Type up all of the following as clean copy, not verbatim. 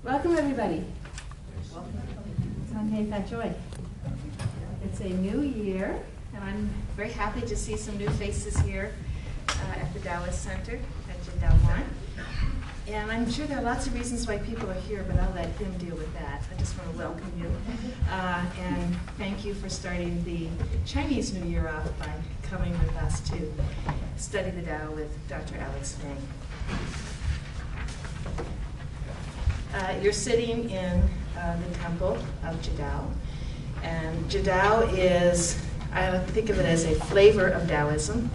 Welcome, everybody. Sanhei Fat It's a new year, and I'm very happy to see some new faces here at the Taoist Center at Jindal. And I'm sure there are lots of reasons why people are here, but I'll let him deal with that. I just want to welcome you and thank you for starting the Chinese New Year off by coming with us to study the Tao with Dr. Alex Fang. You're sitting in the temple of Jidao, and Jidao is, I think of it as a flavor of Taoism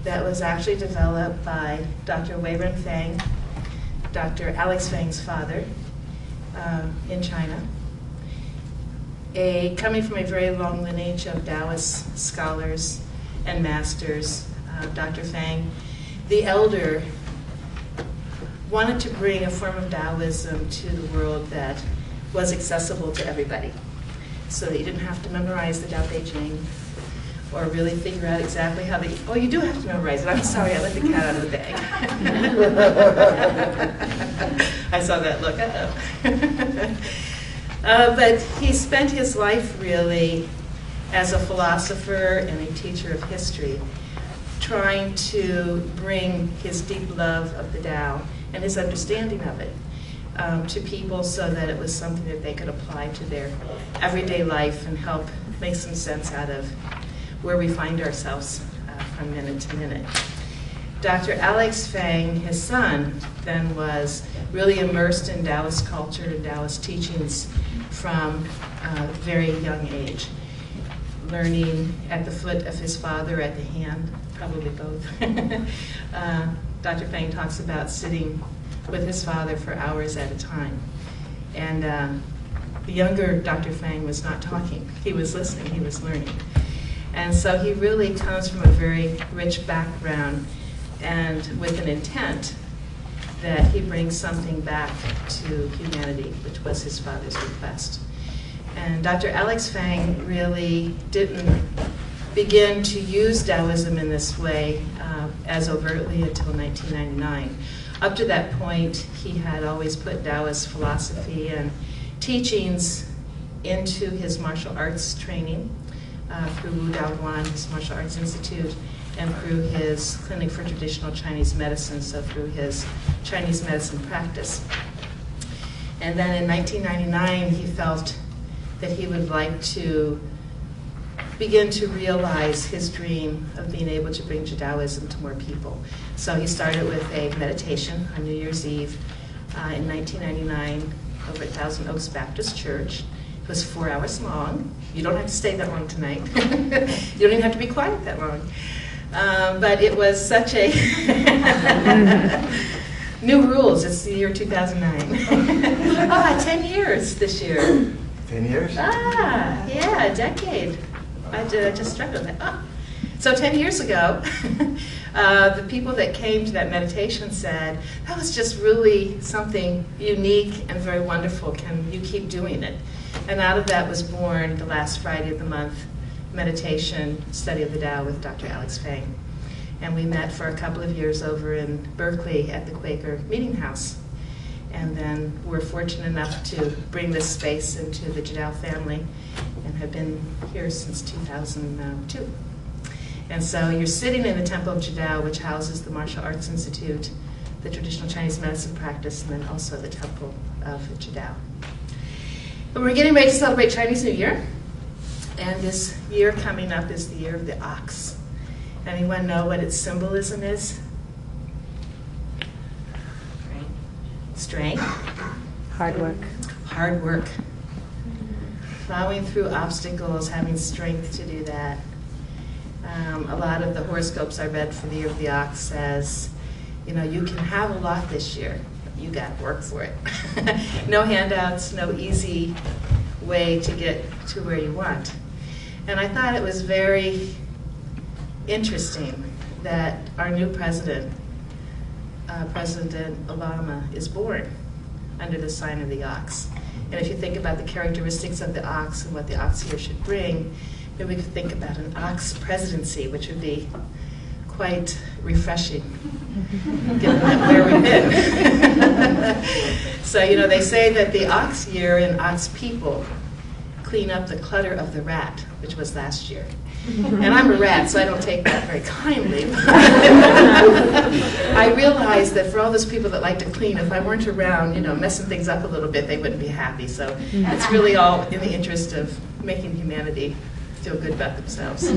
that was actually developed by Dr. Weiren Fang, Dr. Alex Fang's father, in China. Coming from a very long lineage of Taoist scholars and masters, Dr. Fang, the elder, wanted to bring a form of Taoism to the world that was accessible to everybody, so that you didn't have to memorize the Tao Te Ching or really figure out exactly how they... Oh, you do have to memorize it. I'm sorry, I let the cat out of the bag. I saw that look. But he spent his life really as a philosopher and a teacher of history, trying to bring his deep love of the Tao and his understanding of it to people so that it was something that they could apply to their everyday life and help make some sense out of where we find ourselves from minute to minute. Dr. Alex Fang, his son, then was really immersed in Taoist culture and Taoist teachings from a very young age, learning at the foot of his father, at the hand, probably both. Dr. Fang talks about sitting with his father for hours at a time. And the younger Dr. Fang was not talking. He was listening, he was learning. And so he really comes from a very rich background and with an intent that he brings something back to humanity, which was his father's request. And Dr. Alex Fang really didn't begin to use Taoism in this way as overtly until 1999. Up to that point, he had always put Taoist philosophy and teachings into his martial arts training through Wu Daoguan, his martial arts institute, and through his clinic for traditional Chinese medicine, so through his Chinese medicine practice. And then in 1999, he felt that he would like to begin to realize his dream of being able to bring Taoism to more people. So he started with a meditation on New Year's Eve in 1999 over at Thousand Oaks Baptist Church. It was 4 hours long. You don't have to stay that long tonight. You don't even have to be quiet that long. But it was such a... New rules, it's the year 2009. 10 years this year. 10 years? Yeah, a decade. I just struck on that. So 10 years ago, the people that came to that meditation said, that was just really something unique and very wonderful. Can you keep doing it? And out of that was born the last Friday of the month meditation study of the Tao with Dr. Alex Fang. And we met for a couple of years over in Berkeley at the Quaker Meeting House. And then we're fortunate enough to bring this space into the Jidao family and have been here since 2002. And so you're sitting in the Temple of Jidao, which houses the Martial Arts Institute, the traditional Chinese medicine practice, and then also the Temple of Jidao. But we're getting ready to celebrate Chinese New Year. And this year coming up is the year of the ox. Anyone know what its symbolism is? Strength. Hard work. Hard work. Plowing through obstacles, having strength to do that. A lot of the horoscopes I read for the year of the ox says, you know, you can have a lot this year, but you got to work for it. No handouts, no easy way to get to where you want. And I thought it was very interesting that our new president, President Obama, is born under the sign of the ox. And if you think about the characteristics of the ox and what the ox here should bring, maybe we could think about an ox presidency, which would be quite refreshing, given where we've been. So, you know, they say that the ox year and ox people clean up the clutter of the rat, which was last year. And I'm a rat, so I don't take that very kindly. I realize that for all those people that like to clean, if I weren't around, you know, messing things up a little bit, they wouldn't be happy. So it's really all in the interest of making humanity feel good about themselves.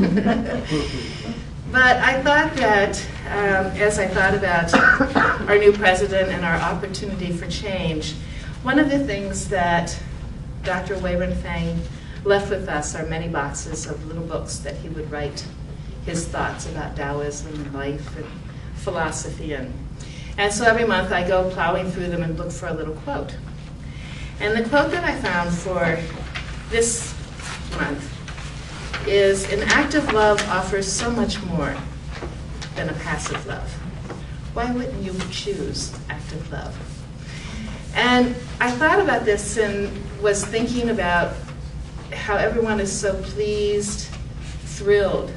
But I thought that, as I thought about our new president and our opportunity for change, one of the things that Dr. Weiren Fang left with us are many boxes of little books that he would write his thoughts about Taoism and life and philosophy in. And so every month I go plowing through them and look for a little quote. And the quote that I found for this month is, "An active love offers so much more than a passive love. Why wouldn't you choose active love?" And I thought about this and was thinking about how everyone is so pleased, thrilled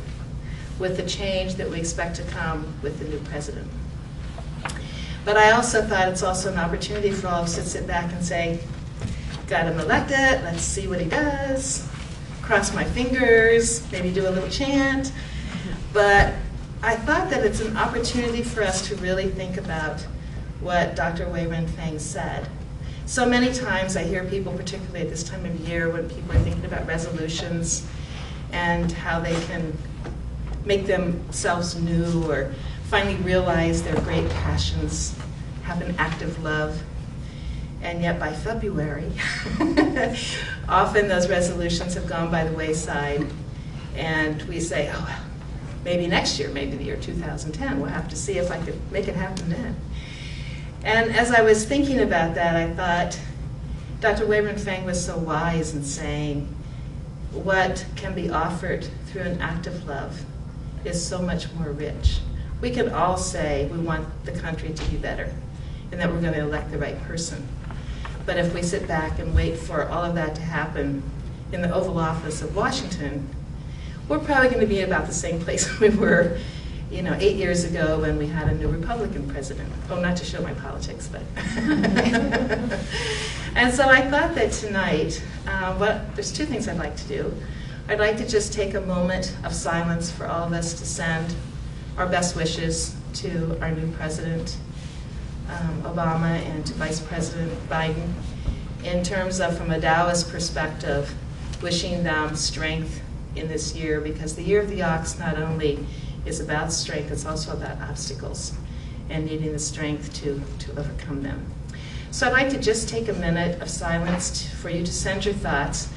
with the change that we expect to come with the new president. But I also thought it's also an opportunity for all of us to sit back and say, got him elected, let's see what he does, cross my fingers, maybe do a little chant. But I thought that it's an opportunity for us to really think about what Dr. Weiren Fang said. So many times I hear people, particularly at this time of year, when people are thinking about resolutions and how they can make themselves new or finally realize their great passions, have an active love. And yet by February, often those resolutions have gone by the wayside, and we say, oh, well, maybe next year, maybe the year 2010, we'll have to see if I could make it happen then. And as I was thinking about that, I thought Dr. Weiren Fang was so wise in saying what can be offered through an active love is so much more rich. We can all say we want the country to be better and that we're going to elect the right person. But if we sit back and wait for all of that to happen in the Oval Office of Washington, we're probably going to be about the same place we were 8 years ago when we had a new Republican president. Oh, not to show my politics, but. And so I thought that tonight, there's two things I'd like to do. I'd like to just take a moment of silence for all of us to send our best wishes to our new president, Obama, and to Vice President Biden, in terms of, from a Taoist perspective, wishing them strength in this year, because the year of the ox not only is about strength, it's also about obstacles and needing the strength to overcome them. So I'd like to just take a minute of silence for you to send your thoughts,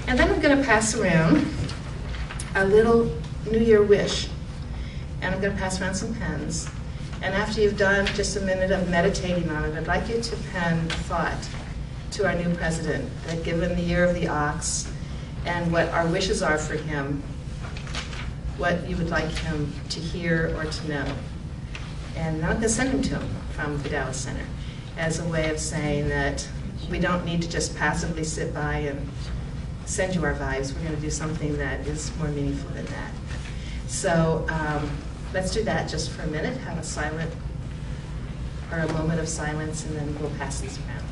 and then I'm going to pass around a little New Year wish, and I'm going to pass around some pens. And after you've done just a minute of meditating on it, I'd like you to pen a thought to our new president, that given the year of the ox and what our wishes are for him, what you would like him to hear or to know. And I'm going to send him to him from the Taoist Center as a way of saying that we don't need to just passively sit by and send you our vibes. We're going to do something that is more meaningful than that. So let's do that just for a minute, have a silent or a moment of silence, and then we'll pass these around.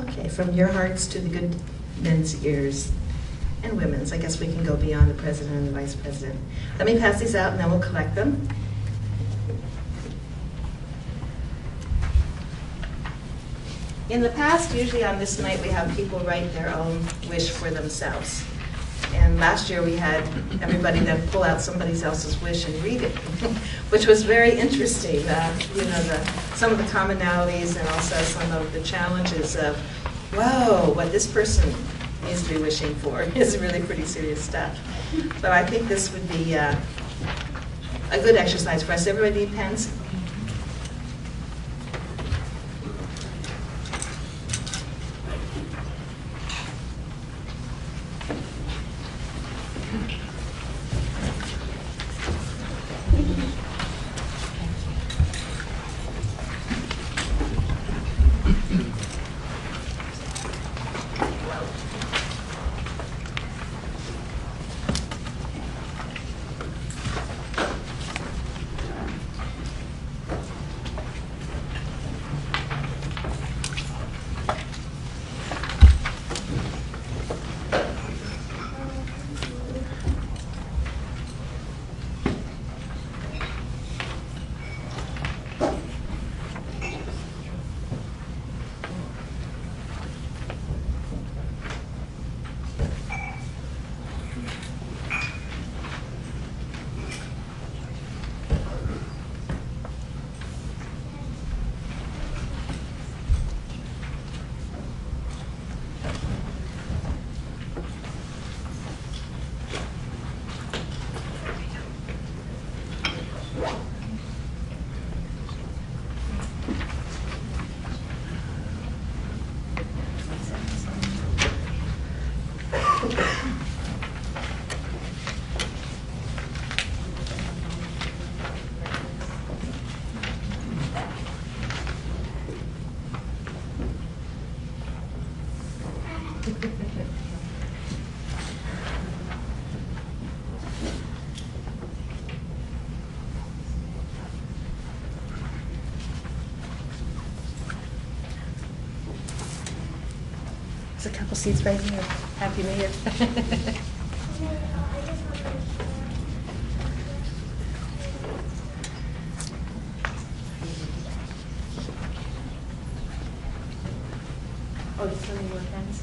Okay, from your hearts to the good men's ears and women's. I guess we can go beyond the president and the vice president. Let me pass these out and then we'll collect them. In the past, usually on this night, we have people write their own wish for themselves. And last year we had everybody then pull out somebody else's wish and read it, which was very interesting. You know, some of the commonalities and also some of the challenges of, whoa, what this person needs to be wishing for is really pretty serious stuff. But I think this would be a good exercise for us. Everybody need pens? There's a couple seats right here. Happy New Year. Oh, you still need more pens?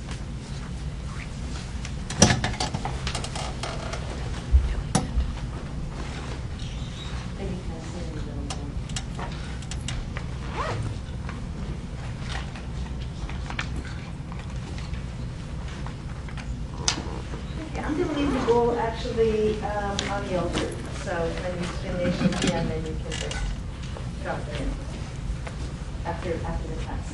Actually, on the altar. So when you finish at the end, then you can just drop it in after the class.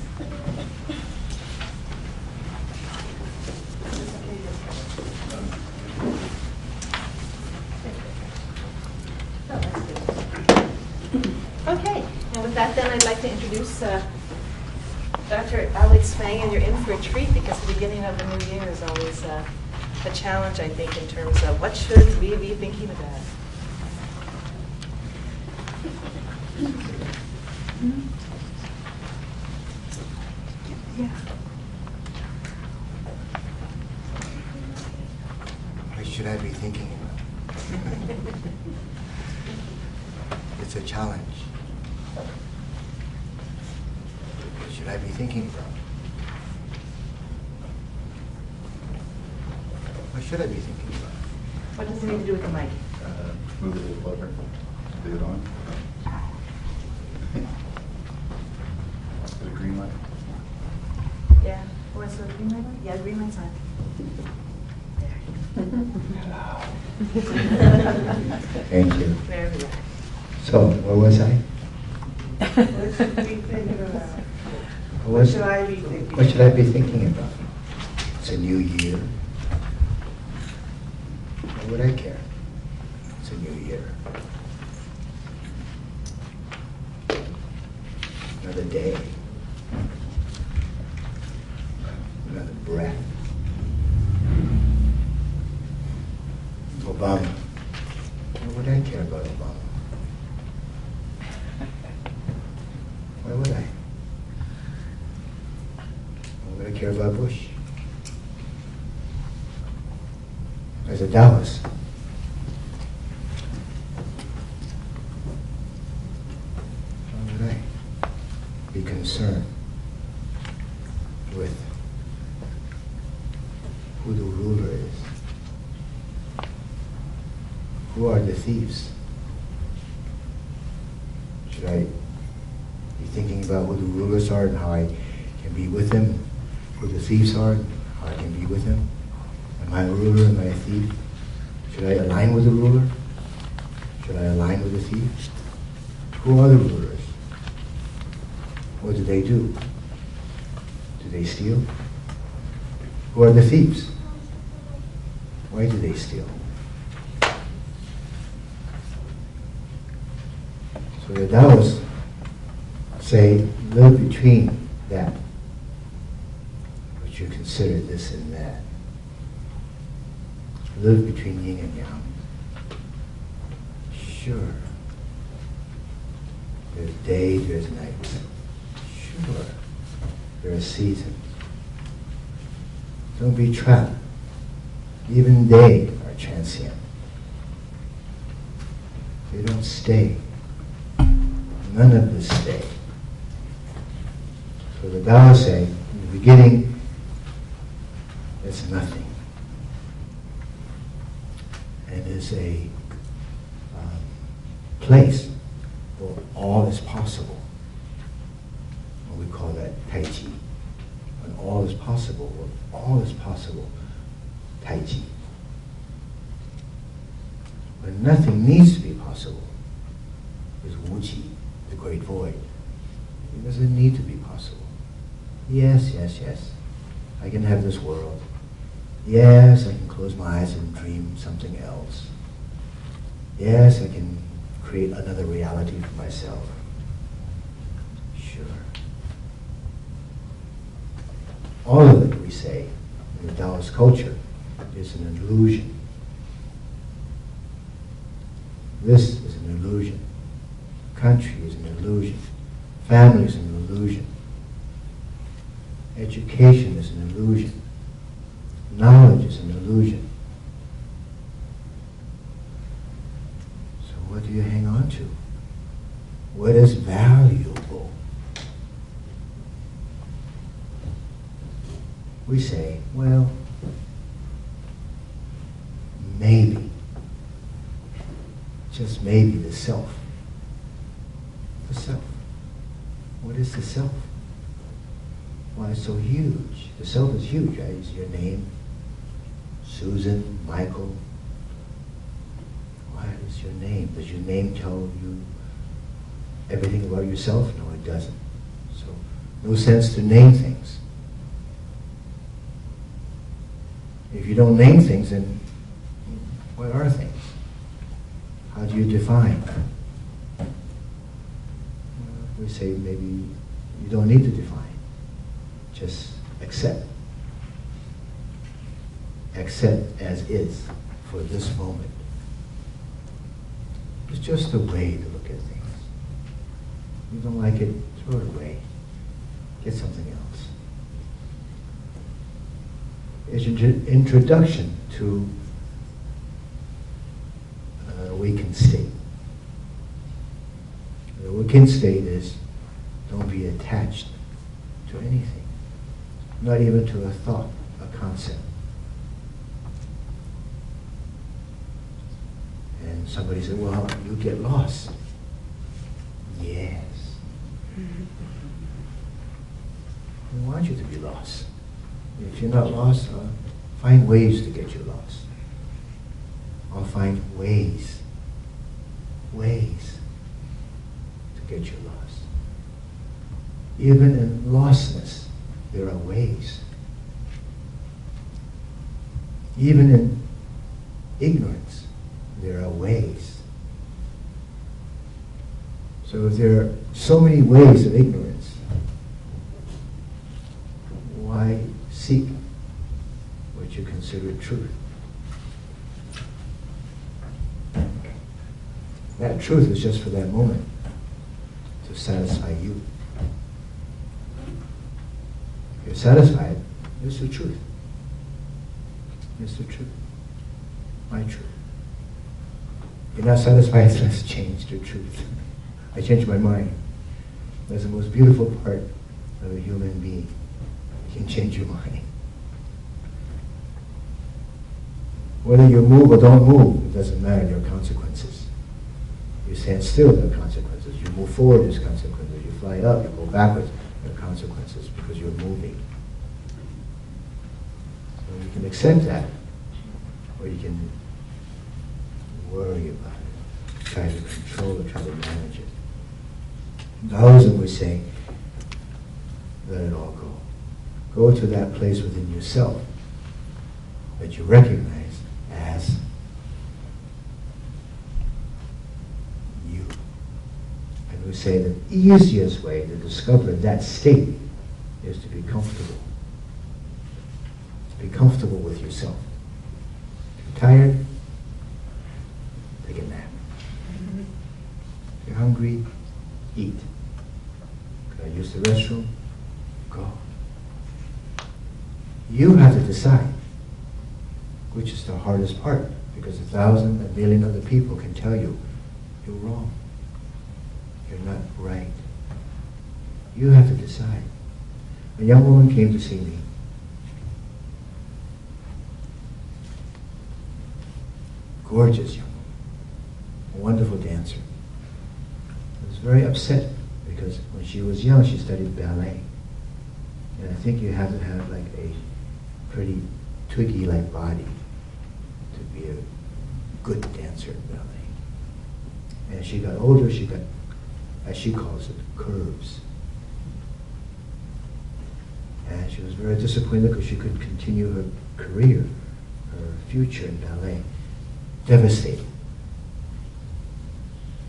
Oh, that's good. Okay, and with that, then I'd like to introduce Dr. Alex Fang, and you're in for a treat because the beginning of the new year is always a challenge, I think, in terms of what should we be thinking about. Yeah. What should I be thinking about? It's a challenge. What should I be thinking about? What should I be thinking about? What does it need to do with the mic? Move it a little closer. Leave it on. Is it a green light? Yeah. What's the green light? Yeah, green light's on. Thank you. There we are. So, where was I? What should we be thinking about? What should I be thinking? What should I be thinking about? It's a new year. Why would I care? It's a new year. Another day. Another breath. Obama. Why would I care about Obama? Why would I? Why would I care care about bush. As a Taoist, why would I be concerned with who the ruler is? Who are the thieves? Should I be thinking about who the rulers are and how I can be with them? Who the thieves are and how I can be with them? Am I a ruler? Am I a thief? Should I align with the ruler? Should I align with the thief? Who are the rulers? What do they do? Do they steal? Who are the thieves? Why do they steal? So the Taoists say, live between that which you consider this and that. Live between yin and yang. Sure. There's day, there's night. Sure. There are seasons. Don't be trapped. Even they are transient. They don't stay. None of this stay. So the Taoists say, in the beginning, it's nothing. And is a place where all is possible. And we call that Tai Chi. When all is possible, where all is possible, Tai Chi. When nothing needs to be possible, is Wu Chi, the great void. It doesn't need to be possible. Yes, yes, yes. I can have this world. Yes, I can close my eyes and dream something else. Yes, I can create another reality for myself. Sure. All of it, we say, in the Taoist culture, is an illusion. This is an illusion. Country is an illusion. Family is an illusion. Education is an illusion. Knowledge is an illusion. So what do you hang on to? What is valuable? We say, well, maybe, just maybe the self. The self. What is the self? Why it's so huge? The self is huge, right? It's your name, Susan, Michael. What is your name? Does your name tell you everything about yourself? No, it doesn't. So, no sense to name things. If you don't name things, then what are things? How do you define? We say maybe you don't need to define. Just accept. Accept as is for this moment. It's just a way to look at things. You don't like it, throw it away. Get something else. It's an introduction to an awakened state. The awakened state is don't be attached to anything, not even to a thought, a concept. And somebody said, well, you get lost. Yes. We want you to be lost. If you're not lost, find ways to get you lost. Or find ways to get you lost. Even in lostness, there are ways. Even in ignorance, there are ways. So if there are so many ways of ignorance, why seek what you consider truth? That truth is just for that moment, to satisfy you. If you're satisfied, It's the truth. It's the truth. My truth. You're not satisfied, let's change the truth. I changed my mind. That's the most beautiful part of a human being. You can change your mind. Whether you move or don't move, it doesn't matter, there are consequences. You stand still, there are consequences. You move forward, there's consequences. You fly up, you go backwards, there are consequences because you're moving. So you can accept that, or you can worry about it, try to control it, try to manage it. Taoism would say, let it all go. Go to that place within yourself that you recognize as you. And we say the easiest way to discover that state is to be comfortable. To be comfortable with yourself. If you're tired, take a nap. If you're hungry, eat. Can I use the restroom? Go. You have to decide, which is the hardest part, because 1,000, 1,000,000 other people can tell you, you're wrong. You're not right. You have to decide. A young woman came to see me. Gorgeous young woman. A wonderful dancer. I was very upset because when she was young, she studied ballet. And I think you have to have like a pretty Twiggy-like body to be a good dancer in ballet. And she got older, she got, as she calls it, curves. And she was very disappointed because she couldn't continue her career, her future in ballet. Devastating.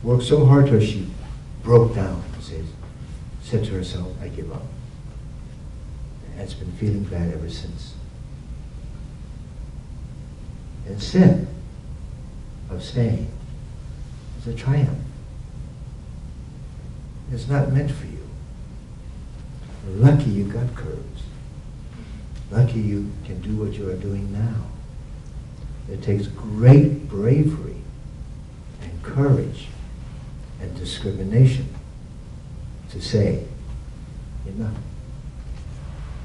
Worked so hard till she broke down, said to herself, I give up. And has been feeling bad ever since. Instead of saying, it's a triumph. It's not meant for you. Lucky you got curves. Lucky you can do what you are doing now. It takes great bravery and courage and discrimination to say, enough.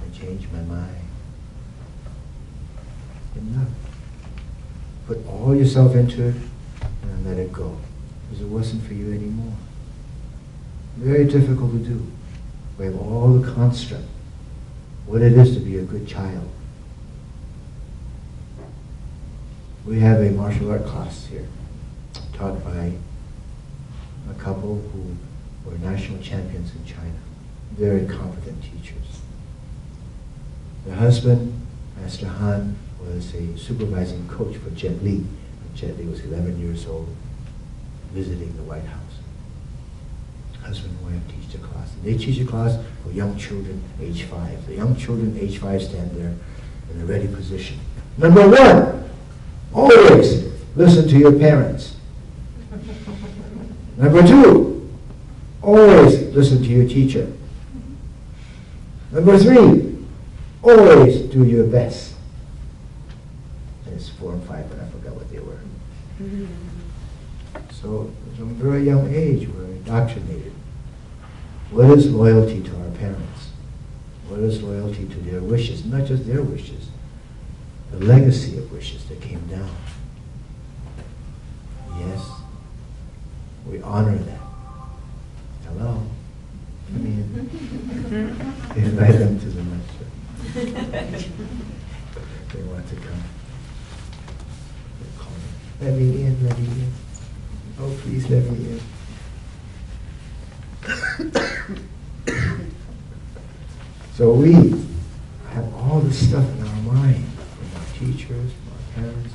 I changed my mind. Enough. Put all yourself into it and let it go, because it wasn't for you anymore. Very difficult to do. We have all the construct, what it is to be a good child. We have a martial art class here, taught by a couple who were national champions in China. Very competent teachers. The husband, Master Han, was a supervising coach for Jet Li. Jet Li was 11 years old, visiting the White House. Husband and wife teach the class. And they teach a class for young children age 5. The young children age 5 stand there in a ready position. Number 1, always listen to your parents. Number 2, always listen to your teacher. Number 3, always do your best. And it's 4 and 5, but I forgot what they were. So from a very young age, we're indoctrinated. What is loyalty to our parents? What is loyalty to their wishes? Not just their wishes, the legacy of wishes that came down. Yes, we honor that. Hello, come in. Invite them to the lecture. They want to come. They call me. Let me in, let me in. Oh, please let me in. So we have all this stuff in our mind from our teachers, from our parents.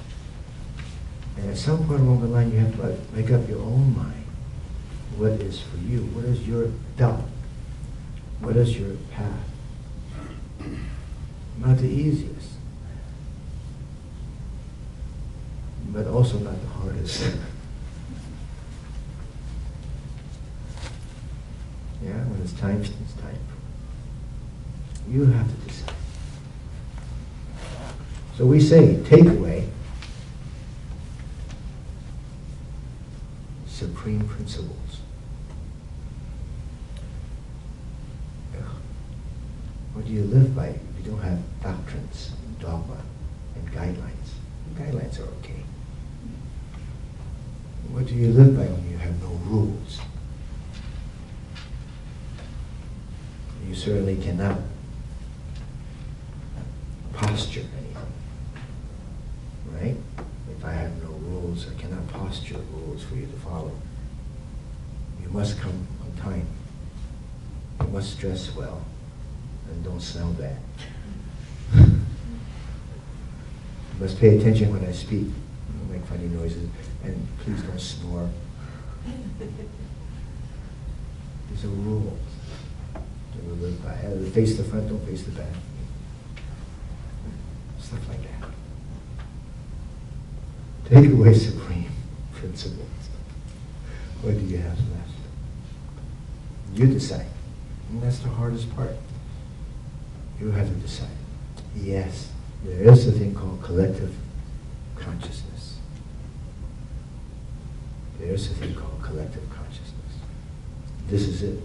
And at some point along the line, you have to make up your own mind. What is for you? What is your doubt? What is your path? Not the easiest, but also not the hardest. Yeah, when it's time, it's time. You have to decide. So we say, take away supreme principles. What do you live by if you don't have doctrines, and dogma, and guidelines? Guidelines are okay. What do you live by when you have no rules? You certainly cannot posture anything, right? If I have no rules, I cannot posture rules for you to follow. You must come on time. You must dress well, and don't smell bad. You must pay attention when I speak. Don't make funny noises, and please don't snore. These are rules that we live by. Face the front, don't face the back. Stuff like that. Take away supreme principles. What do you have left? You decide. And that's the hardest part. You have to decide. Yes, there is a thing called collective consciousness. There is a thing called collective consciousness. This is it.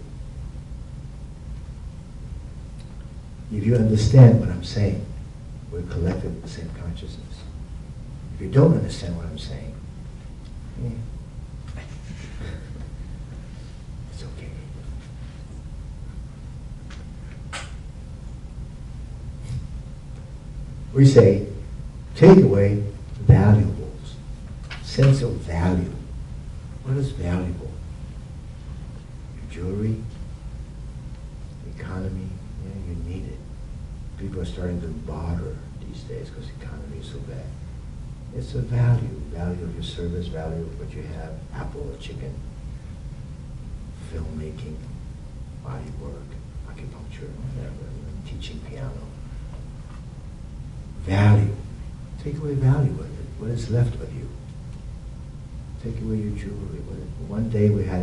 If you understand what I'm saying, we're collective in the same consciousness. If you don't understand what I'm saying, it's okay. We say, take away valuables, sense of value. What is valuable? Your jewelry, the economy, you need it. People are starting to barter these days because the economy is so bad. It's a value of your service, value of what you have, apple or chicken, filmmaking, body work, acupuncture, whatever, teaching piano. Value. Take away value of it. What is left of you? Take away your jewelry. One day we had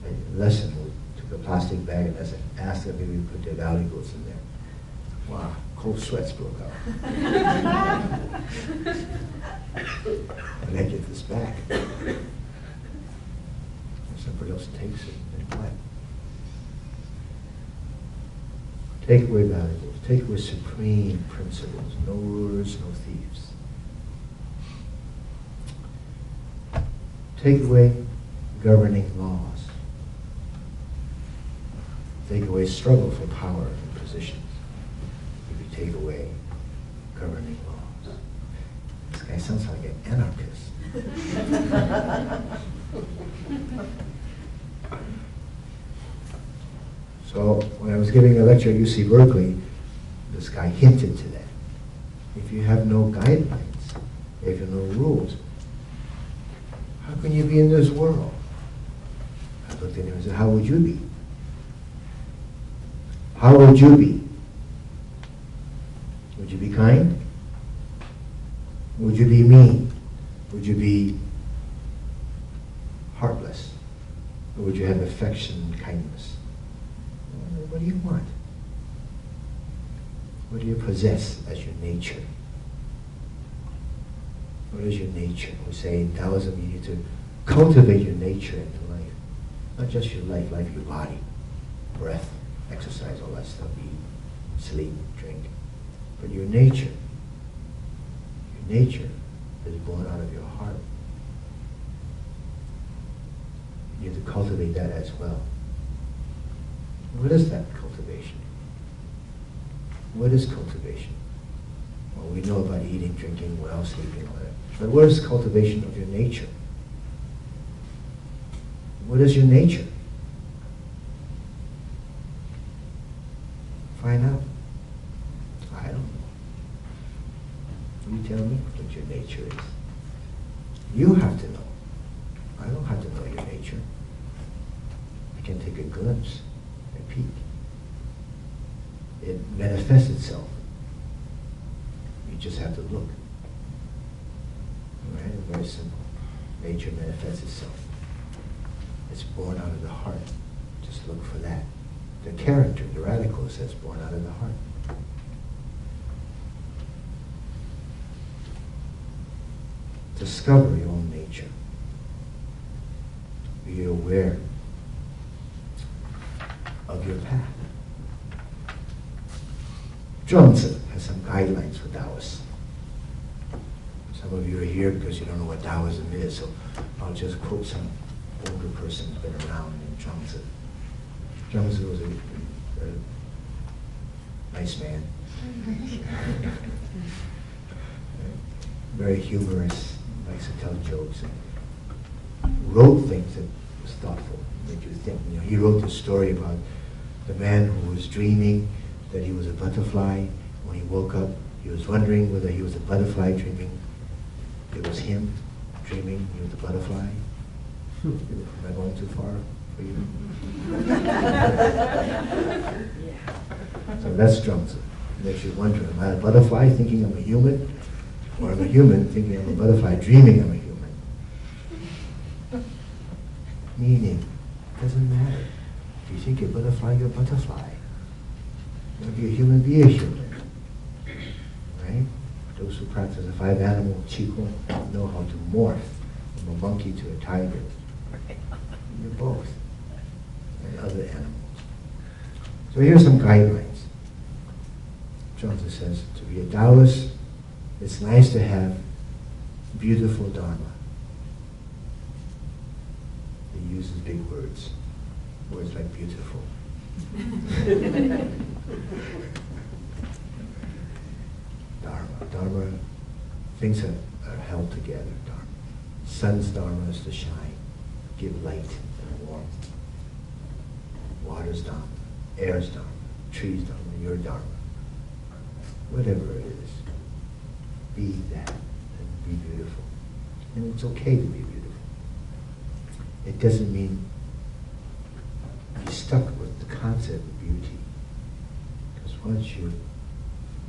a lesson. We took a plastic bag and asked if we put their valuables in there. Wow, cold sweats broke out. And I get this back. And somebody else takes it and what? Take away valuables. Take away supreme principles. No rulers, no thieves. Take away governing laws. Take away struggle for power and positions. If you take away governing laws. This guy sounds like an anarchist. So when I was giving a lecture at UC Berkeley, this guy hinted to that. If you have no guidelines, if you have no rules, how can you be in this world? I looked at him and said, how would you be? How would you be? Would you be kind? Would you be mean? Would you be heartless? Or would you have affection and kindness? What do you want? What do you possess as your nature? What is your nature? We say in Taoism you need to cultivate your nature into life. Not just your life, your body, breath, exercise, all that stuff, eat, sleep, drink. But your nature is born out of your heart. You have to cultivate that as well. What is that cultivation? What is cultivation? Well, we know about eating, drinking, well, sleeping, all that. But what is cultivation of your nature? What is your nature? Find out. I don't know. You tell me what your nature is. You have to know. I don't have to know your nature. I can take a glimpse, a peek. It manifests itself. You just have to look. Right? Very simple. Nature manifests itself. It's born out of the heart. Just look for that. The character, the radical, says born out of the heart. discover your own nature. Be aware of your path. Zhuangzi has some guidelines for Taoists. Some of you are here because you don't know what Taoism is, so I'll just quote some older person who's been around named Zhuangzi. Zhuangzi was a nice man. Very humorous, likes to tell jokes, and wrote things that was thoughtful, made you think. You know, he wrote this story about the man who was dreaming that he was a butterfly. When he woke up, he was wondering whether he was a butterfly dreaming. It was him dreaming he was a butterfly. Am I going too far for you? So that's Zhuangzi. It makes you wonder, am I a butterfly thinking I'm a human? Or I'm a human thinking I'm a butterfly dreaming I'm a human? Meaning, doesn't matter. If you think you're a butterfly, you're a butterfly. You want to be a human, be a human. Right? Those who practice the 5 animal qigong know how to morph from a monkey to a tiger. You're both. And other animals. So here's some guidelines. Zhuangzi says, to be a Taoist, it's nice to have beautiful Dharma. He uses big words. Words like beautiful. Dharma, things are held together, Dharma. Sun's Dharma is to shine, give light and warmth. Water's Dharma, air's Dharma, trees Dharma, your Dharma. Whatever it is, be that and be beautiful. And it's okay to be beautiful. It doesn't mean be stuck with the concept of beauty. Because once you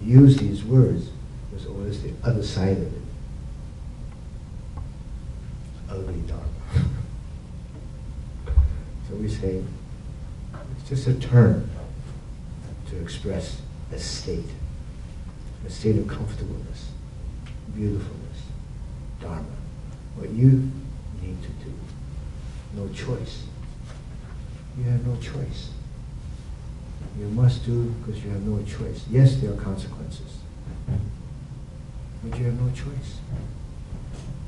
use these words, there's always the other side of it. Ugly Dharma. So we say, it's just a term to express a state of comfortableness, beautifulness, Dharma. What you need to do, no choice. You have no choice. You must do because you have no choice. Yes, there are consequences, but you have no choice.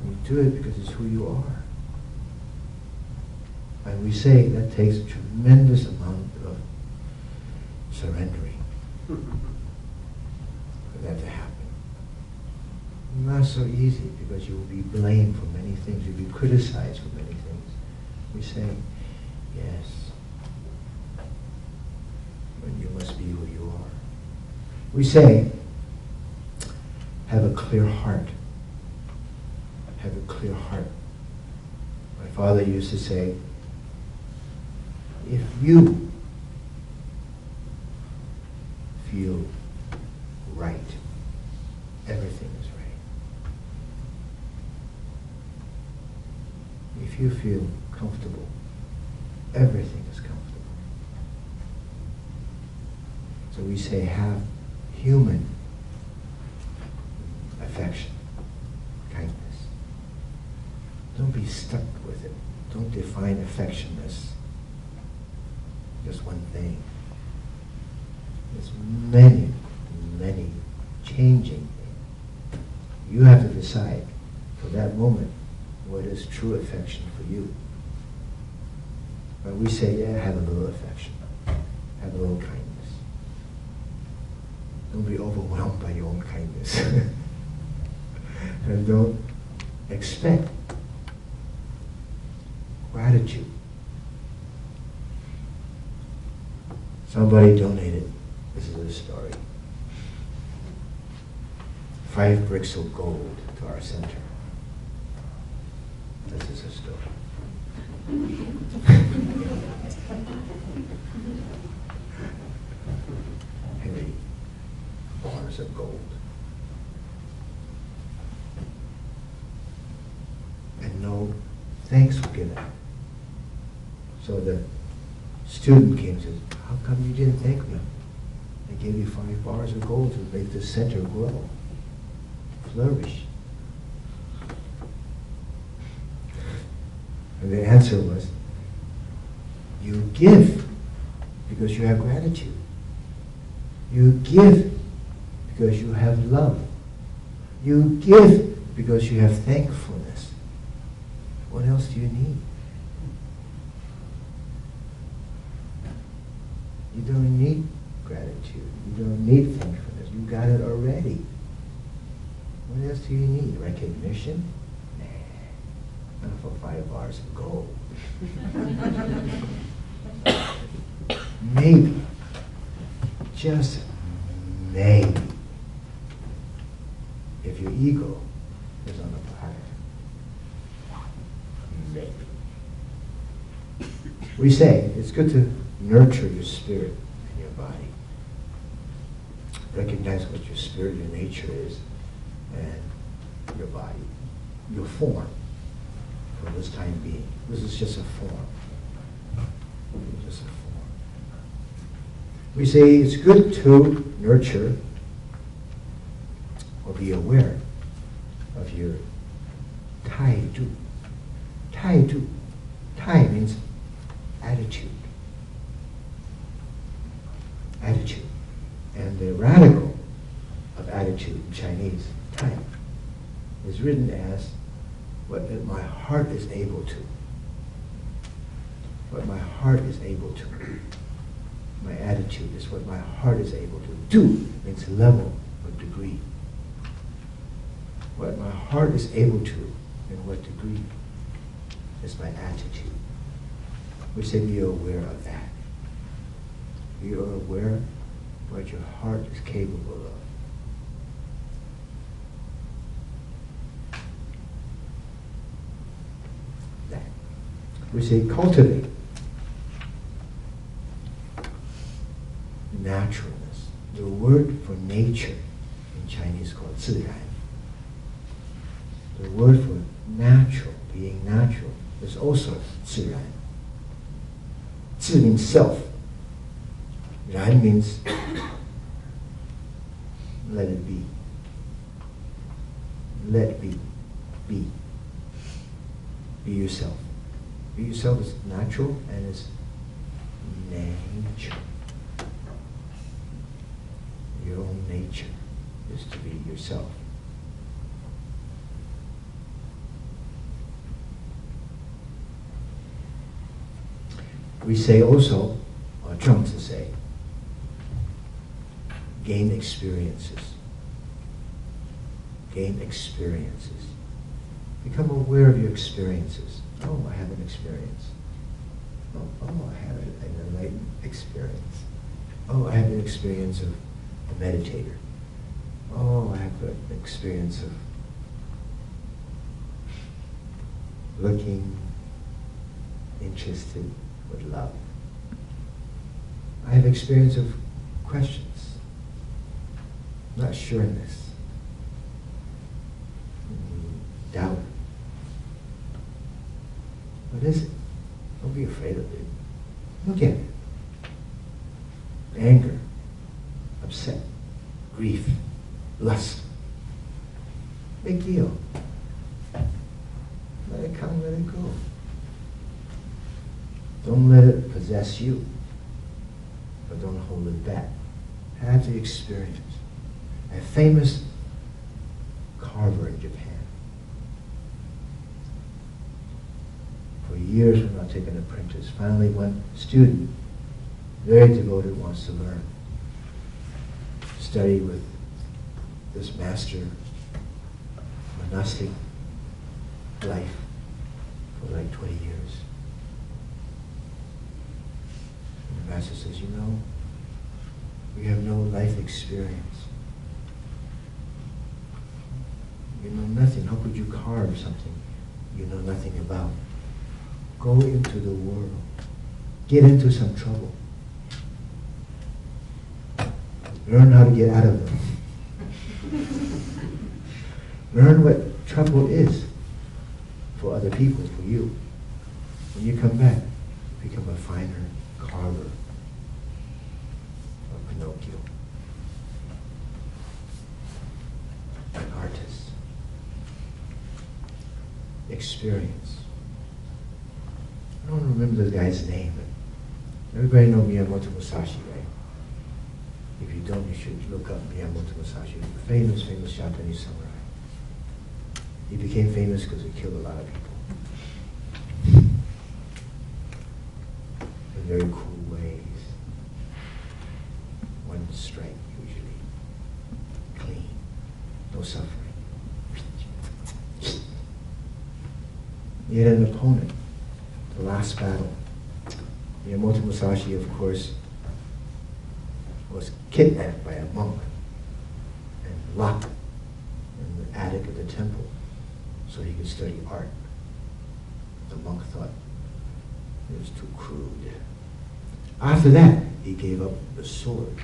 You do it because it's who you are. And we say that takes a tremendous amount of surrendering for that to happen. Not so easy because you will be blamed for many things. You'll be criticized for many things. We say, yes, but you must be who you are. We say, have a clear heart. Have a clear heart. My father used to say, if you feel right, everything is right. If you feel comfortable, everything is comfortable. So we say have human affection, kindness. Don't be stuck with it. Don't define affection as just one thing. There's many, many changing things. You have to decide for that moment what is true affection for you. But we say, yeah, have a little affection. Have a little kindness. Don't be overwhelmed by your own kindness. And don't expect gratitude. Somebody donated, this is a story, 5 bricks of gold to our center. This is a story. Heavy bars of gold. And no thanks were given. So the student came and said, how come you didn't thank me? I gave you 5 bars of gold to make the center grow, flourish. And the answer was, you give because you have gratitude. You give because you have love. You give because you have thankfulness. What else do you need? You don't need gratitude. You don't need thankfulness. You got it already. What else do you need? Recognition? Nah. Not for 5 bars of gold. Maybe, just maybe, if your ego is on the platter. Maybe. We say it's good to nurture your spirit and your body. Recognize what your spirit, your nature is, and your body, your form for this time being. This is just a form. Just a form. We say it's good to nurture or be aware of your taidu. Taidu. Tai means attitude. Attitude. And the radical of attitude in Chinese, tai, is written as what my heart is able to. What my heart is able to. My attitude is what my heart is able to do. Means level or degree. What my heart is able to, in what degree, is my attitude. We say be aware of that. Be aware of what your heart is capable of. That. We say cultivate naturalness. The word for nature in Chinese is called 自然. The word for natural, being natural, is also 自然. 自 means self. 然 means let it be. Let be. Be. Be yourself. Be yourself is natural and is nature. Your own nature is to be yourself. We say also, or Zhuangzi say, gain experiences. Gain experiences. Become aware of your experiences. Oh, I have an experience. Oh, I have an enlightened experience. Oh, I have an experience of a meditator. Oh, I have an experience of looking, interested, with love. I have experience of questions, not sureness, doubt. What is it? Don't be afraid of it. Look at it. Anger, upset, grief, lust. Big deal. Let it come, let it go. Don't let it possess you, but don't hold it back. Have the experience. A famous carver in Japan. For years when I take an apprentice, finally one student, very devoted, wants to learn. Study with this master, monastic life for like 20 years. And the master says, you know, we have no life experience. You know nothing. How could you carve something you know nothing about? Go into the world. Get into some trouble. Learn how to get out of them. Learn what trouble is for other people, for you. When you come back, become a finer carver of Pinocchio. An artist. Experience. I don't remember the guy's name, but everybody knows Miyamoto Musashi, right? If you don't, you should look up Miyamoto Musashi. Famous Japanese samurai. He became famous because he killed a lot of people. In very cool ways. One strike, usually. Clean. No suffering. He had an opponent. The last battle. Miyamoto Musashi, of course, was kidnapped by a monk and locked in the attic of the temple so he could study art. The monk thought it was too crude. After that, he gave up the sword.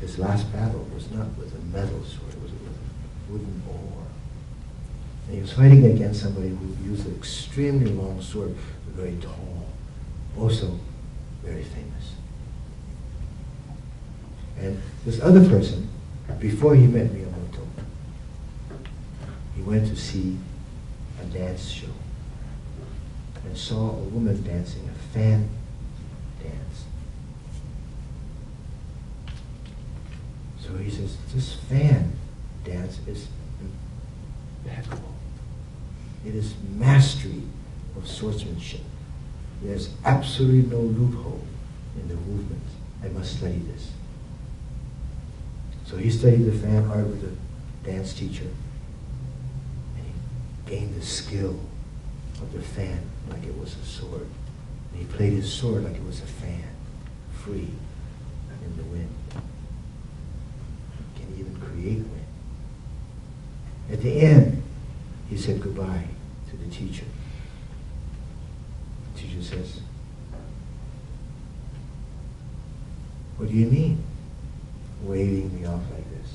His last battle was not with a metal sword, it was with a wooden oar. And he was fighting against somebody who used an extremely long sword, but very tall, also very famous. And this other person, before he met Miyamoto, he went to see a dance show and saw a woman dancing a fan dance. So he says, this fan dance is impeccable. It is mastery of swordsmanship. There's absolutely no loophole in the movement. I must study this. So he studied the fan art with a dance teacher. And he gained the skill of the fan like it was a sword. And he played his sword like it was a fan, free in the wind. Can even create wind. At the end, he said goodbye to the teacher. The teacher says, what do you mean, waving me off like this?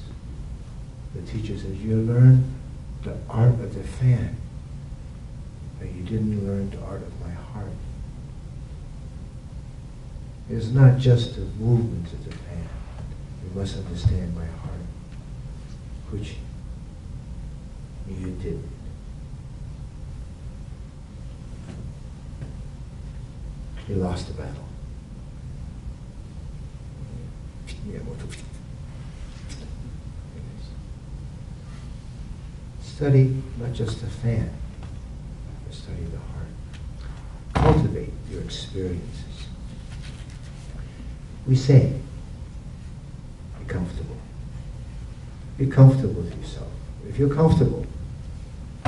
The teacher says, you learned the art of the fan, but you didn't learn the art of my heart. It's not just the movement of the fan. You must understand my heart, which you didn't. He lost the battle. Study not just the fan, but study the heart. Cultivate your experiences. We say, be comfortable. Be comfortable with yourself. If you're comfortable,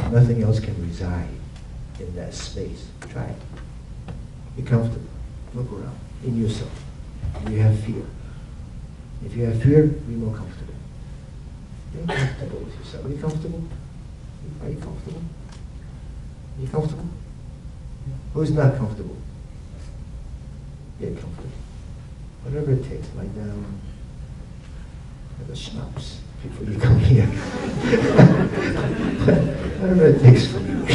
nothing else can reside in that space. Try it. Be comfortable. Look around in yourself. Do you have fear? If you have fear, be more comfortable. Be comfortable with yourself. Are you comfortable? Are you comfortable? Are you comfortable? Who's not comfortable? Get comfortable. Whatever it takes. Lie down. Have a schnapps before you come here. Whatever it takes for you.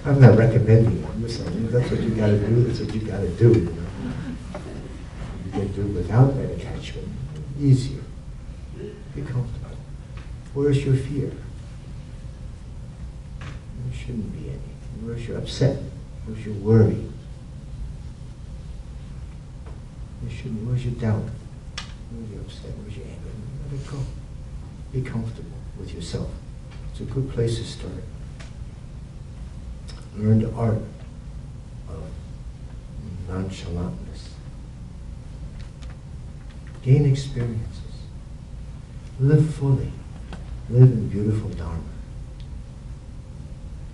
I'm not recommending it. I'm just saying, that's what you got to do. That's what you got to do. You know? You can do without that attachment. Easier. Be comfortable. Where's your fear? There shouldn't be any. Where's your upset? Where's your worry? Where's your doubt? Where's your upset? Where's your anger? Let it go. Be comfortable with yourself. It's a good place to start. Learn the art of nonchalantness. Gain experiences. Live fully. Live in beautiful Dharma.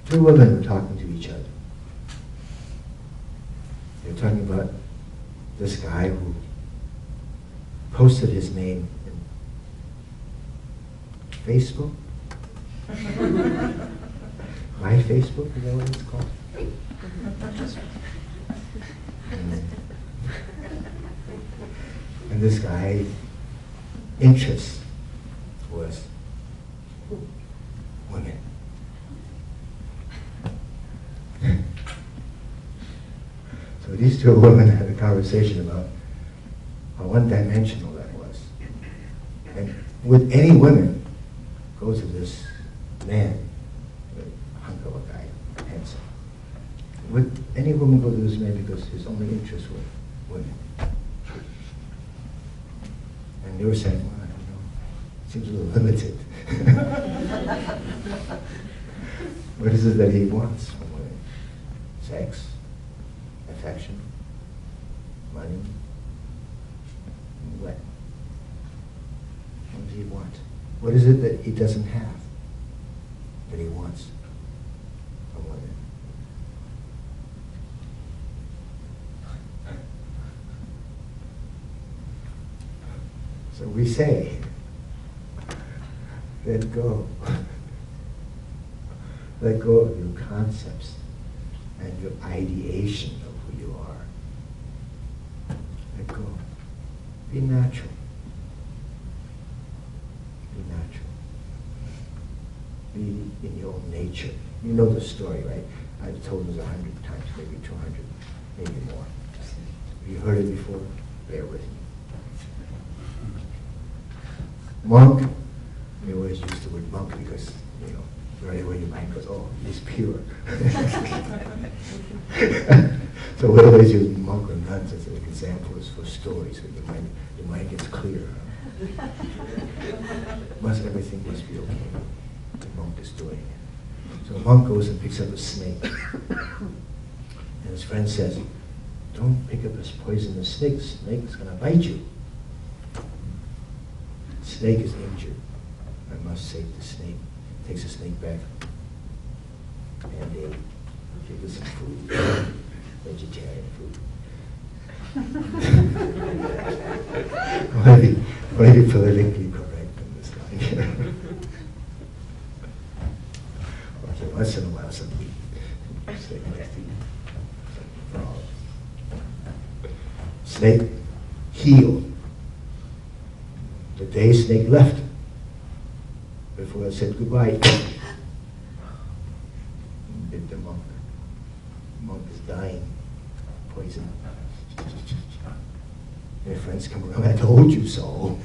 Two women were talking to each other. They were talking about this guy who posted his name in Facebook. My Facebook, is that what it's called? And this guy's interest was women. So these two women had a conversation about how one-dimensional that was. And would any women go to this man, hunk of a guy, handsome, would any woman go to this man because his only interests were women? And they were saying, well, seems a little limited. What is it that he wants from women? Sex, affection, money, what? What does he want? What is it that he doesn't have that he wants from women? So we say, let go. Let go of your concepts and your ideation of who you are. Let go. Be natural. Be natural. Be in your own nature. You know the story, right? I've told this 100 times, maybe 200, maybe more. Have you heard it before? Bear with me. Monk, we always use the word monk because, right away your mind goes, oh, he's pure. So we always use monk or nuns as examples for stories, so your mind gets clear. Everything must be okay. The monk is doing it. So a monk goes and picks up a snake. And his friend says, don't pick up this poisonous snake. The snake's going to bite you. The snake is injured. I must save the snake. Takes the snake back. And they give it some food. Vegetarian food. Why be politically correct in this line? Okay, once in a while some meat. Snake must eat some frog. Snake healed. The day snake left, before I said goodbye, bit the monk. The monk is dying, poison. Your friends come around, I told you so.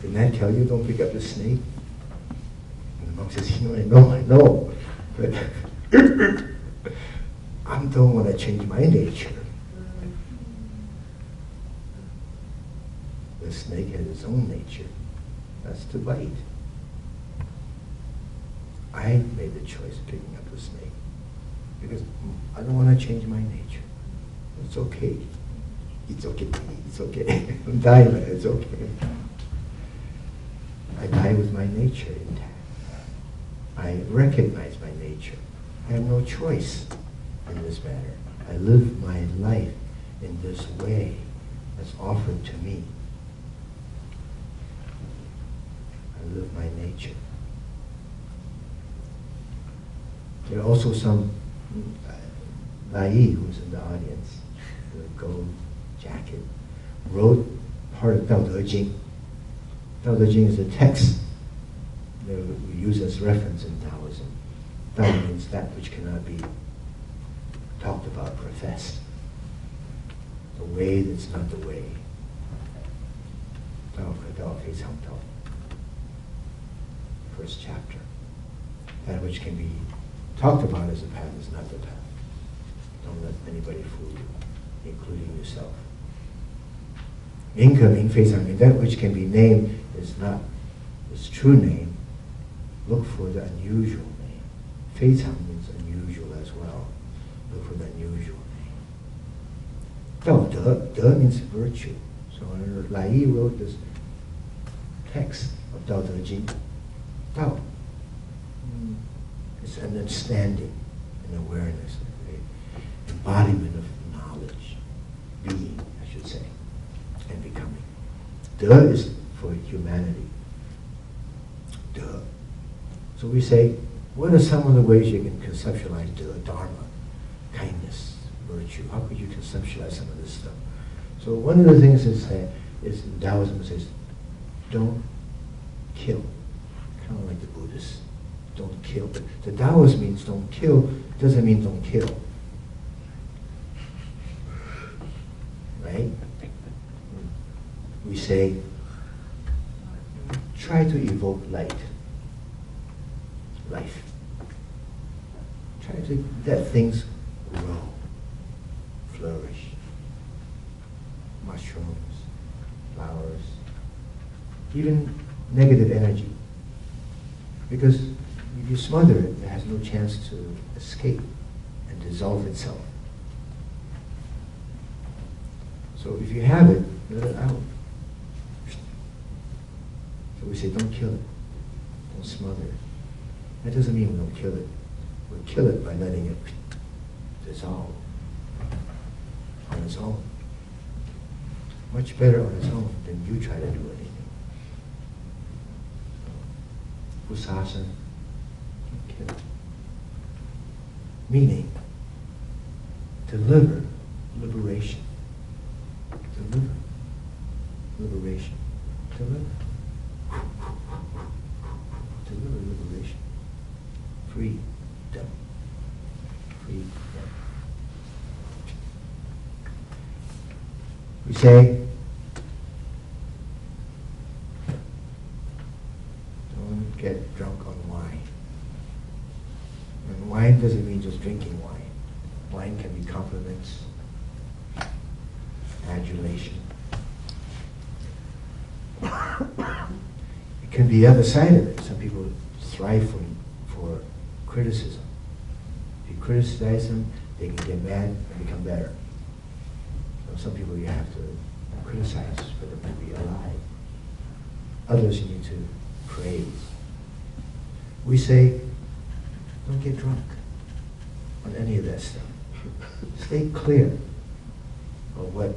Didn't I tell you don't pick up the snake? And the monk says, I know, but I don't want to change my nature. The snake has its own nature. That's to bite. I made the choice of picking up the snake because I don't want to change my nature. It's okay. It's okay. It's okay. I'm dying, but it's okay. I die with my nature intact. I recognize my nature. I have no choice in this matter. I live my life in this way that's offered to me. I live my nature. There are also some Lai who's in the audience, with a gold jacket, wrote part of Tao Te Ching. Tao Te Ching is a text that we use as reference in Taoism. Tao means that which cannot be talked about, professed. The way that's not the way. Tao Fei Cao Tao. First chapter. That which can be talked about as a path is not the path. Don't let anybody fool you, including yourself. Incoming, that which can be named is not its true name. Look for the unusual name. Feicang means unusual as well. Look for the unusual name. Dao De means virtue. So Lai Yi wrote this text of Tao Te Ching. Tao. It's an understanding, an awareness, an embodiment of knowledge, being, I should say, and becoming. De is for humanity. De. So we say, what are some of the ways you can conceptualize De, Dharma, kindness, virtue? How could you conceptualize some of this stuff? So one of the things is in Taoism says, don't kill. Kind of like the Buddhists. Don't kill. But the Taoist means don't kill, doesn't mean don't kill. Right? We say, try to evoke light. Life. Try to let things grow. flourish. Mushrooms, flowers, even negative energy. Because if you smother it, it has no chance to escape and dissolve itself. So if you have it, let it out. So we say, don't kill it. Don't smother it. That doesn't mean we don't kill it. We'll kill it by letting it dissolve on its own. Much better on its own than you try to do anything. Usasa, don't kill it. Meaning, deliver liberation. Deliver liberation. Deliver. Deliver liberation. Freedom. Freedom. We say, don't get drunk on wine. And wine doesn't mean just drinking wine. Wine can be compliments, adulation. It can be the other side of it. Some people thrive for criticism. If you criticize them, they can get mad and become better. So some people you have to criticize for them to be alive. Others you need to praise. We say, don't get drunk on any of that stuff. Stay clear of what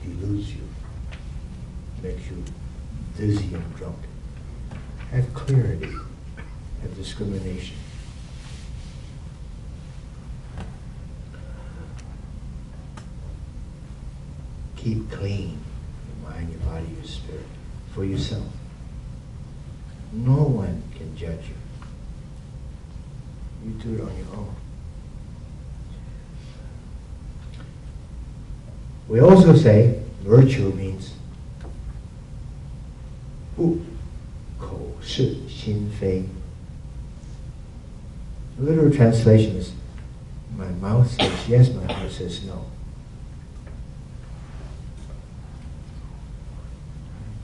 deludes you, makes you dizzy and drunk. Have clarity, have discrimination. Keep clean your mind, your body, your spirit, for yourself. No one can judge you. You do it on your own. We also say virtue means 不口是心非. The literal translation is, my mouth says yes, my heart says no.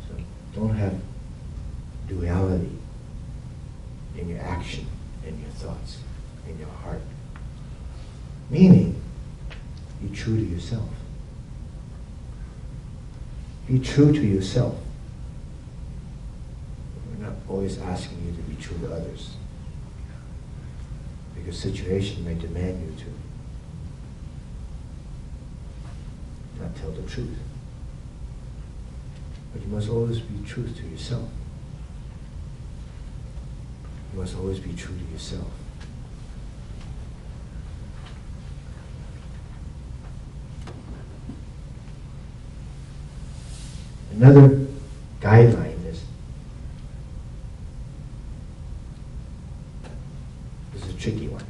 So don't have duality in your action, in your thoughts, in your heart. Meaning, be true to yourself. Be true to yourself. We're not always asking you to be true to others, because situation may demand you to not tell the truth. But you must always be true to yourself. You must always be true to yourself. Another guideline is a tricky one.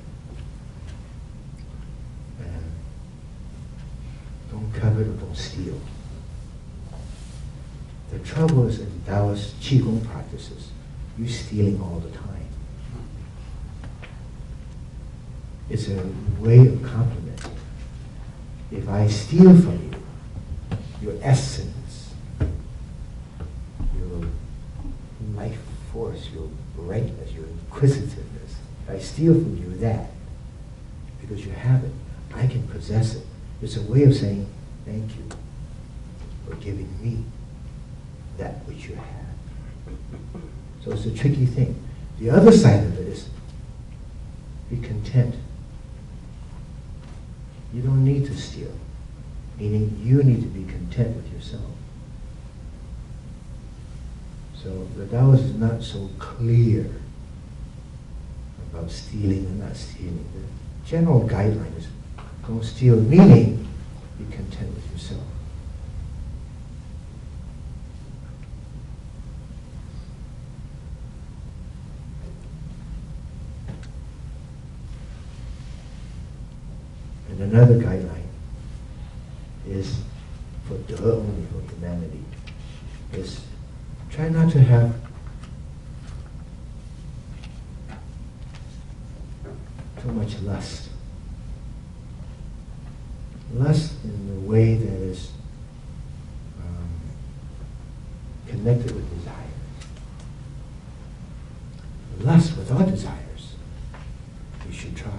Don't covet or don't steal. The trouble is in Taoist Qigong practices, you're stealing all the time. It's a way of complimenting. If I steal from you, your essence, your life force, your brightness, your inquisitiveness, if I steal from you that, because you have it, I can possess it. It's a way of saying, thank you for giving me that which you have. So it's a tricky thing. The other side of it is, be content. You don't need to steal, meaning you need to be content with yourself. So the Taoist is not so clear about stealing and not stealing. The general guideline is don't steal, meaning be content with yourself. And another guideline is for De only, for humanity, is try not to have too much lust. lust in the way that is connected with desires. Lust without desires, you should try.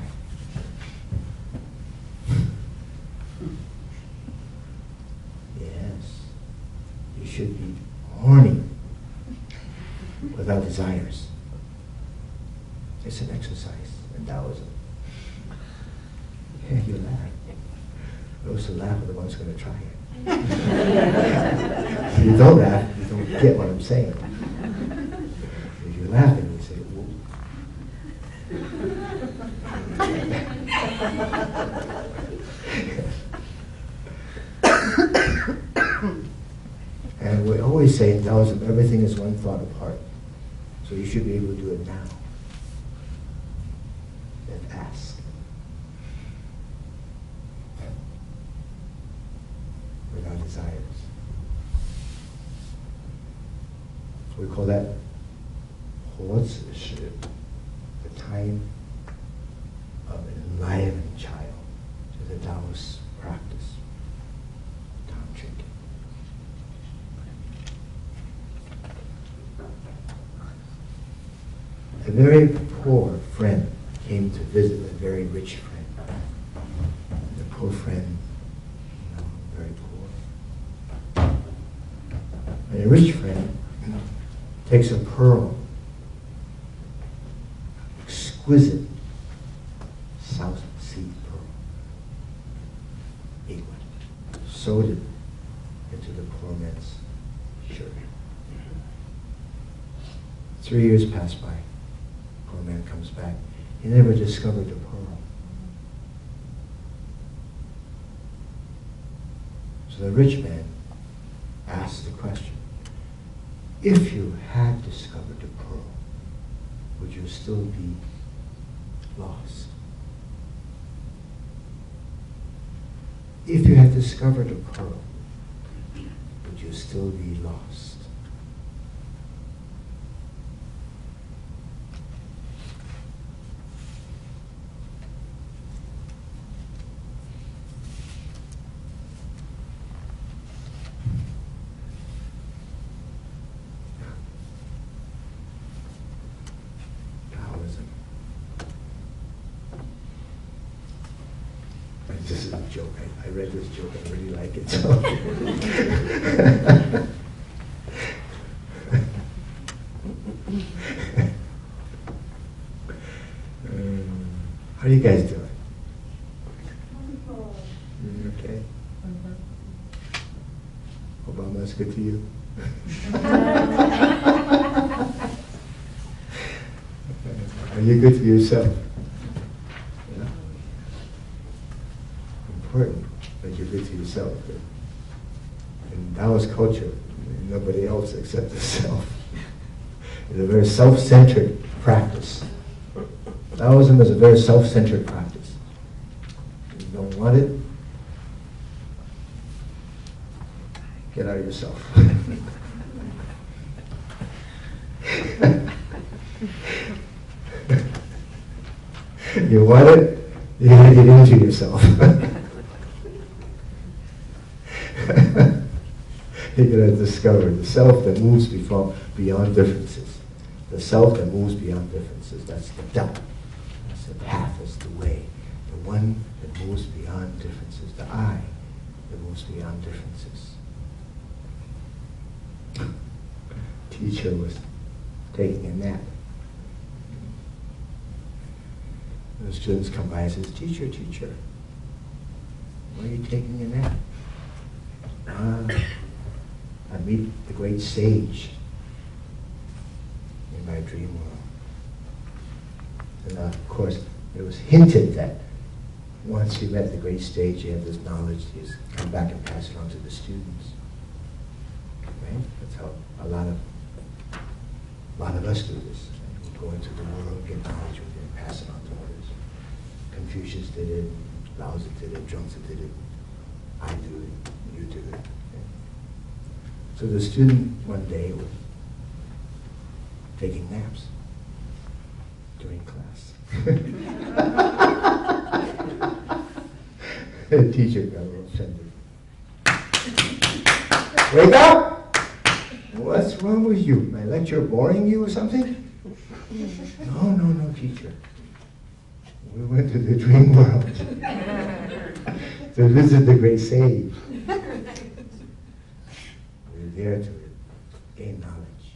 Yes, you should be horny without desires. It's an exercise in Taoism. Yeah, you laugh. Those who laugh are the ones going to try it. If you don't laugh, you don't get what I'm saying. If you're laughing, you say, whoa. And we always say in Taoism, everything is one thought apart. So you should be able to do it now. Then ask. Without desires. We call that 活子时, the time of an enlivened child, to the Taoist practice, tantric. A very poor friend came to visit a very rich friend. The poor friend, very poor. And a rich friend takes a pearl, exquisite South Sea pearl, big one, sewed it into the poor man's shirt. 3 years pass by. Poor man comes back. He never discovered the pearl. So the rich man asks the question, if you had discovered the pearl, would you still be lost? If you had discovered the pearl, would you still be lost? This is a joke. I read this joke. I really like it. So. How are you guys doing? Okay. Obama's good to you? Are you good to yourself? Important that you're good to yourself. In Taoist culture, nobody else except yourself. It's a very self-centered practice. Taoism is a very self-centered practice. If you don't want it, get out of yourself. You want it, you gotta get into yourself. You're going to discover the self that moves beyond differences. The self that moves beyond differences. That's the Tao. That's the path. That's the way. The one that moves beyond differences. The I that moves beyond differences. Teacher was taking a nap. The students come by and says, teacher, why are you taking a nap? I meet the great sage in my dream world. And of course, it was hinted that once you met the great sage, you have this knowledge, you just come back and pass it on to the students. Right? That's how a lot of us do this. We go into the world, get knowledge, we then pass it on to others. Confucius did it, Lao Tzu did it, Zhuangzi did it, I do it, you do it. So the student one day was taking naps during class. The teacher got a little offended. Wake up! What's wrong with you? My lecture boring you or something? No, teacher. We went to the dream world to visit the great sage. We were there to gain knowledge.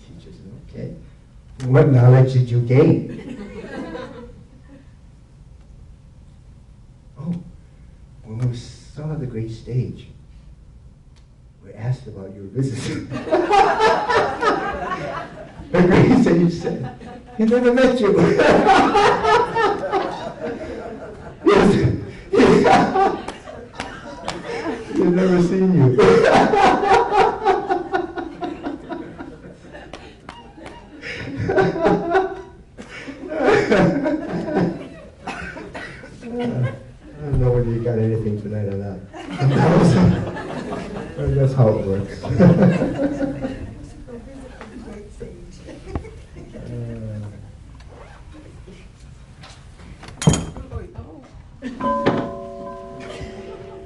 Teacher said, okay. What knowledge did you gain? Oh, when we saw the great stage, we asked about your visit. The great sage said, he never met you. Yes. He's never seen you. I don't know whether you got anything tonight or not. That's how it works.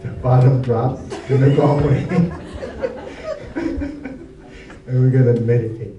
The bottom drop in the hallway. And we're going to meditate.